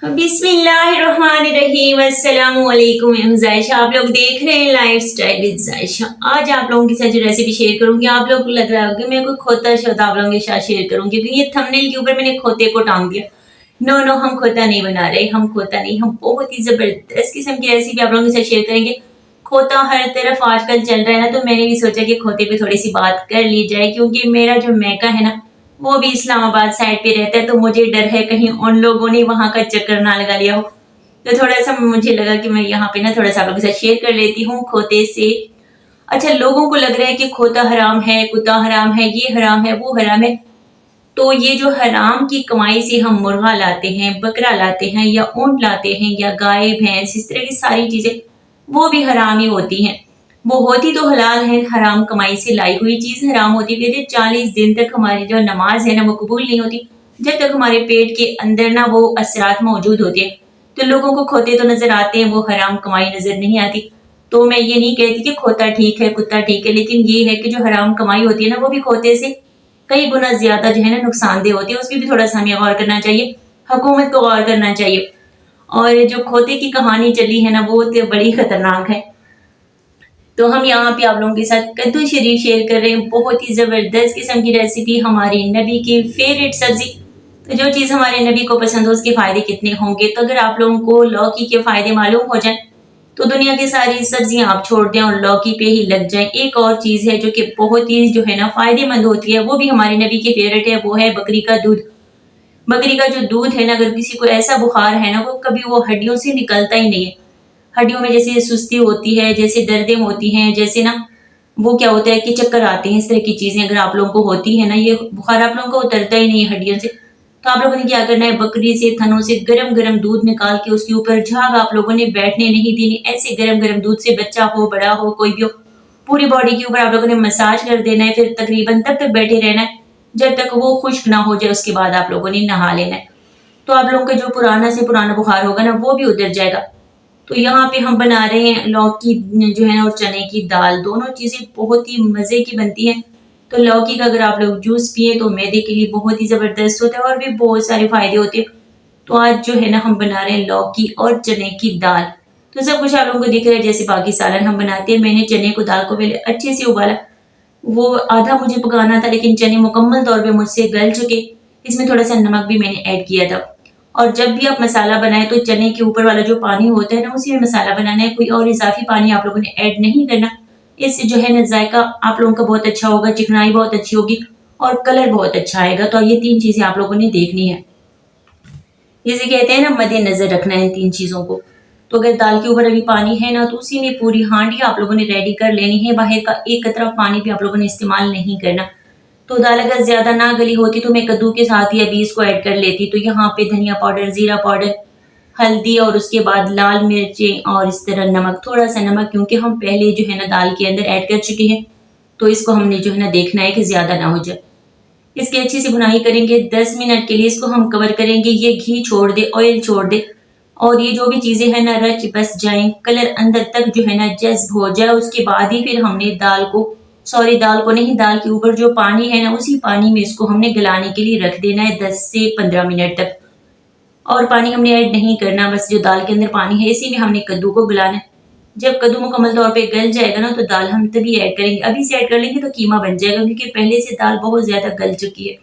बिस्मिल्लाहिर्रहमानिर्रहीम। अस्सलामु अलैकुम। मैं हूं जायशा, आप लोग देख रहे हैं लाइफ स्टाइल विद जायशा। आज आप लोगों के साथ जो रेसिपी शेयर करूंगी, आप लोग को लग रहा होगा मैं कोई खोता शोता आप लोगों के साथ शेयर करूंगी, क्योंकि ये थंबनेल के ऊपर मैंने खोते को टांग दिया। नो नो, हम खोता नहीं बना रहे, हम खोता नहीं, हम बहुत ही जबरदस्त किस्म की रेसिपी आप लोगों के साथ शेयर करेंगे। खोता हर तरफ आजकल चल रहा है ना, तो मैंने भी सोचा कि खोते पे थोड़ी सी बात कर ली जाए, क्योंकि मेरा जो मैका है ना वो भी इस्लामाबाद साइड पे रहता है, तो मुझे डर है कहीं उन लोगों ने वहां का चक्कर ना लगा लिया हो। तो थोड़ा सा मुझे लगा कि मैं यहाँ पे ना थोड़ा सा आप लोगों के साथ शेयर कर लेती हूँ खोते से। अच्छा, लोगों को लग रहा है कि खोता हराम है, कुत्ता हराम है, ये हराम है, वो हराम है। तो ये जो हराम की कमाई से हम मुर्गा लाते हैं, बकरा लाते हैं, या ऊंट लाते हैं, या गाय भैंस, इस तरह की सारी चीजें वो भी हराम ही होती हैं। वो होती तो हलाल है, हराम कमाई से लाई हुई चीज हराम होती है। 40 दिन तक हमारी जो नमाज है ना वो कबूल नहीं होती, जब तक हमारे पेट के अंदर ना वो असरात मौजूद होते हैं। तो लोगों को खोते तो नजर आते हैं, वो हराम कमाई नजर नहीं आती। तो मैं ये नहीं कहती कि खोता ठीक है, कुत्ता ठीक है, लेकिन ये है कि जो हराम कमाई होती है ना वो भी खोते से कई गुना ज्यादा जो है ना नुकसानदेह होती है। उसकी भी थोड़ा सा हमें गौर करना चाहिए, हुकूमत को गौर करना चाहिए। और जो खोते की कहानी चली है ना वो तो बड़ी खतरनाक है। तो हम यहाँ पे आप लोगों के साथ कद्दू शरीफ शेयर कर रहे हैं, बहुत ही जबरदस्त किस्म की रेसिपी, हमारे नबी की फेवरेट सब्जी। तो जो चीज हमारे नबी को पसंद हो उसके फायदे कितने होंगे। तो अगर आप लोगों को लौकी के फायदे मालूम हो जाए तो दुनिया की सारी सब्जियां आप छोड़ दें और लौकी पे ही लग जाएं। एक और चीज है जो कि बहुत ही जो है ना फायदेमंद होती है, वो भी हमारे नबी की फेवरेट है, वो है बकरी का दूध। बकरी का जो दूध है ना, अगर किसी को ऐसा बुखार है ना, वो कभी वो हड्डियों से निकलता ही नहीं है। हड्डियों में जैसे सुस्ती होती है, जैसे दर्दें होती हैं, जैसे ना वो क्या होता है कि चक्कर आते हैं, इस तरह की चीजें अगर आप लोगों को होती है ना, ये बुखार आप लोगों को उतरता ही नहीं है हड्डियों से। तो आप लोगों ने क्या करना है, बकरी से थनों से गरम गरम दूध निकाल के उसके ऊपर झाग आप लोगों ने बैठने नहीं देनी। ऐसे गरम गरम दूध से बच्चा हो, बड़ा हो, कोई भी हो, पूरी बॉडी के ऊपर आप लोगों ने मसाज कर देना है। फिर तकरीबन तब तक बैठे रहना है जब तक वो खुश्क ना हो जाए। उसके बाद आप लोगों ने नहा लेना है। तो आप लोगों का जो पुराना से पुराना बुखार होगा ना वो भी उतर जाएगा। तो यहाँ पे हम बना रहे हैं लौकी जो है ना और चने की दाल, दोनों चीजें बहुत ही मजे की बनती हैं। तो लौकी का अगर आप लोग जूस पिए तो मैदे के लिए बहुत ही जबरदस्त होता है, और भी बहुत सारे फायदे होते हैं। तो आज जो है ना हम बना रहे हैं लौकी और चने की दाल। तो सब कुछ आप लोगों को दिख रहा है जैसे बाकी सालन हम बनाते हैं। मैंने चने को दाल को पहले अच्छे से उबाला, वो आधा मुझे पकाना था, लेकिन चने मुकम्मल तौर पे मुझसे गल चुके। इसमें थोड़ा सा नमक भी मैंने ऐड किया था। और जब भी आप मसाला बनाए तो चने के ऊपर वाला जो पानी होता है ना उसी में मसाला बनाना है, कोई और इजाफी पानी आप लोगों ने ऐड नहीं करना। इससे जो है ना जायका आप लोगों का बहुत अच्छा होगा, चिकनाई बहुत अच्छी होगी और कलर बहुत अच्छा आएगा। तो ये तीन चीजें आप लोगों ने देखनी है, जिसे कहते हैं ना मद्देनजर रखना है इन तीन चीजों को। तो अगर दाल के ऊपर अभी पानी है ना तो उसी में पूरी हांडी आप लोगों ने रेडी कर लेनी है, बाहर का एक कतरा पानी भी आप लोगों ने इस्तेमाल नहीं करना। तो दाल अगर ज्यादा ना गली होती तो मैं कद्दू के साथ ही अभी इसको ऐड कर लेती। तो यहाँ पे धनिया पाउडर, जीरा पाउडर, हल्दी और उसके बाद लाल मिर्चें और इस तरह नमक, थोड़ा सा नमक, क्योंकि हम पहले जो है ना दाल के अंदर ऐड कर चुके हैं। तो इसको हमने जो है ना देखना है कि ज्यादा ना हो जाए। इसकी अच्छी से भुनाई करेंगे 10 मिनट के लिए, इसको हम कवर करेंगे। ये घी छोड़ दे, ऑयल छोड़ दे, और ये जो भी चीजें है ना रच बस जाएं, कलर अंदर तक जो है ना जज्ब हो जाए। उसके बाद ही फिर हमने दाल को नहीं, दाल के ऊपर जो पानी है ना उसी पानी में इसको हमने गलाने के लिए रख देना है 10 से 15 मिनट तक। और पानी हमने ऐड नहीं करना, बस जो दाल के अंदर पानी है इसी में हमने कद्दू को गलाना है। जब कद्दू मुकम्मल तौर पे गल जाएगा ना तो दाल हम तभी ऐड करेंगे, अभी से ऐड कर लेंगे तो कीमा बन जाएगा, क्योंकि पहले से दाल बहुत ज्यादा गल चुकी है।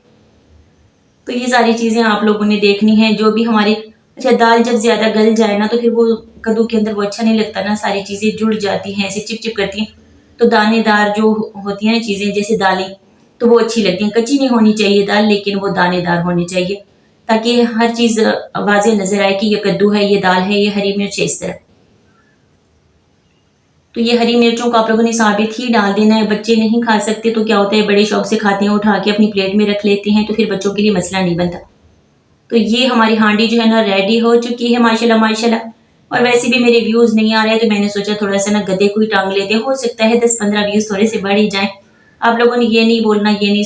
तो ये सारी चीजें आप लोगों ने देखनी है जो भी हमारी। अच्छा, दाल जब ज्यादा गल जाए ना तो फिर वो कद्दू के अंदर वो अच्छा नहीं लगता ना, सारी चीजें जुड़ जाती हैं, ऐसे चिप चिप करती हैं। तो दानेदार जो होती है ना चीजें जैसे दालें, तो वो अच्छी लगती हैं। कच्ची नहीं होनी चाहिए दाल, लेकिन वो दानेदार होनी चाहिए, ताकि हर चीज वाज़ेह नजर आए कि ये कद्दू है, ये दाल है, ये हरी मिर्च है, इस तरह। तो ये हरी मिर्चों को आप लोगों ने साबित ही डाल देना है। बच्चे नहीं खा सकते तो क्या होता है, बड़े शौक से खाते हैं, उठा के अपनी प्लेट में रख लेते हैं, तो फिर बच्चों के लिए मसला नहीं बनता। तो ये हमारी हांडी जो है ना रेडी हो चुकी है माशाल्लाह माशाल्लाह। और वैसे भी मेरे व्यूज नहीं आ रहे हैं तो मैंने सोचा थोड़ा सा ना गधे को ही टांग लेते हैं, हो सकता है 10-15 व्यूज थोड़े से बढ़ ही जाए। आप लोगों ने ये नहीं बोलना, ये नहीं